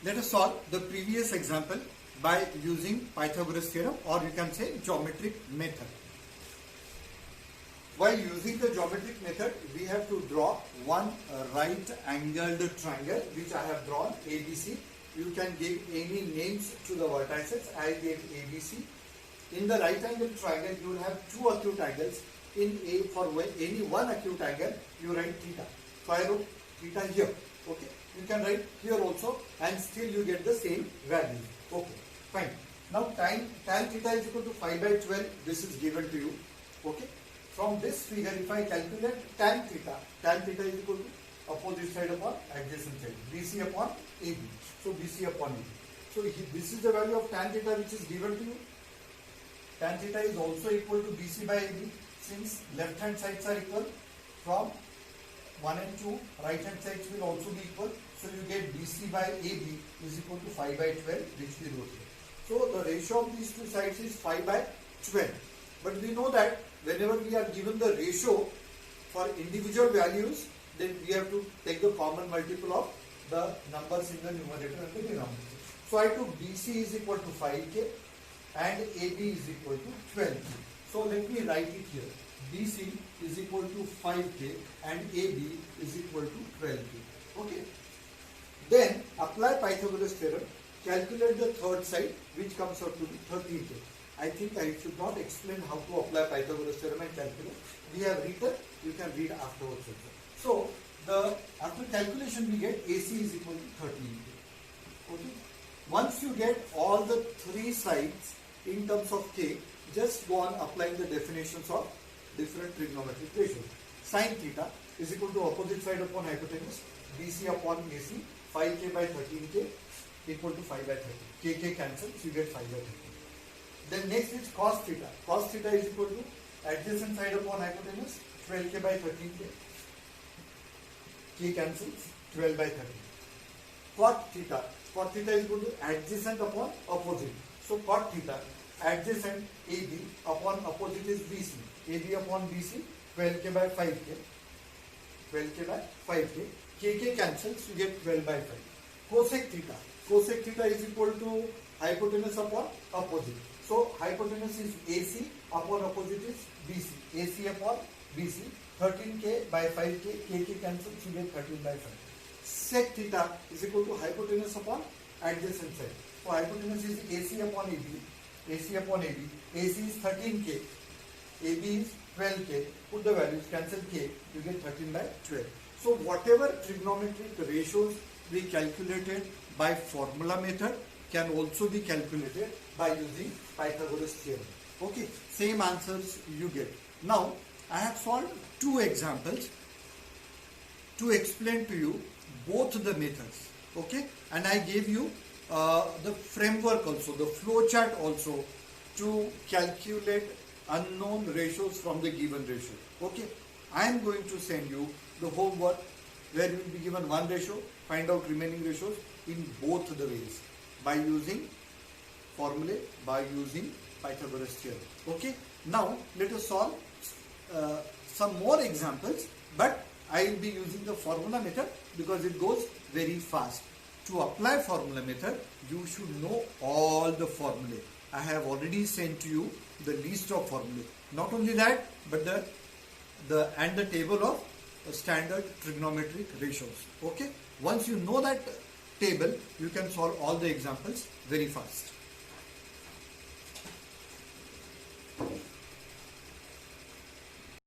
Let us solve the previous example by using Pythagoras theorem, or you can say geometric method. While using the geometric method, we have to draw one right angled triangle which I have drawn ABC. You can give any names to the vertices. I gave ABC. In the right angled triangle, you will have two acute angles. For any one acute angle, you write theta. So I wrote theta here. Okay. You can write here also, and still you get the same value. Okay. Fine. Now tan theta is equal to 5 by 12. This is given to you. Okay. From this figure, if I calculate tan theta is equal to opposite side upon adjacent side, BC upon AB. So BC upon AB. So this is the value of tan theta which is given to you. Tan theta is also equal to BC by AB, since left hand sides are equal. From 1 and 2, right hand sides will also be equal. So you get BC by AB is equal to 5 by 12, which we wrote here. So the ratio of these two sides is 5 by 12. But we know that whenever we are given the ratio for individual values, then we have to take the common multiple of the numbers in the numerator and the denominator. So I took BC is equal to 5K and AB is equal to 12K. So let me write it here. BC is equal to 5K and AB is equal to 12K. Okay. Then apply Pythagoras theorem. Calculate the third side, which comes out to be 13K. I think I should not explain how to apply Pythagoras theorem and calculate. We have written, you can read afterwards also. So after calculation we get AC is equal to 13K. Okay. Once you get all the three sides in terms of K, just go on applying the definitions of different trigonometric ratios. Sin theta is equal to opposite side upon hypotenuse, BC upon AC, 5K by 13K equal to 5 by 13. KK cancels, you get 5 by 13. Then next is cos theta. Cos theta is equal to adjacent side upon hypotenuse, 12K by 13K. K cancels, 12 by 13. Cot theta. Cot theta is equal to adjacent upon opposite. So cot theta, adjacent AB upon opposite is BC. AB upon BC, 12K by 5K. 12K by 5K. KK cancels, you get 12 by 5. Cosec theta. Cosec theta is equal to hypotenuse upon opposite. So hypotenuse is AC upon opposite is BC. AC upon BC. 13K by 5K. KK cancels, you get 13 by 5. Sec theta is equal to hypotenuse upon adjacent side. So hypotenuse is AC upon AB. AC upon AB. AC is 13K. AB is 12K. Put the values, cancel K. You get 13 by 12. So whatever trigonometric ratios we calculated by formula method can also be calculated by using Pythagoras theorem. Okay, same answers you get. Now I have solved two examples to explain to you both the methods. Okay, and I gave you the framework also, the flow chart also, to calculate unknown ratios from the given ratio. Okay, I am going to send you the homework where you will be given one ratio, find out remaining ratios in both the ways by using formulae, by using Pythagoras theorem. Okay, now let us solve some more examples, but I will be using the formula method because it goes very fast. To apply formula method, you should know all the formulae. I have already sent to you the list of formulae. Not only that, but the table of standard trigonometric ratios. Okay. Once you know that table, you can solve all the examples very fast.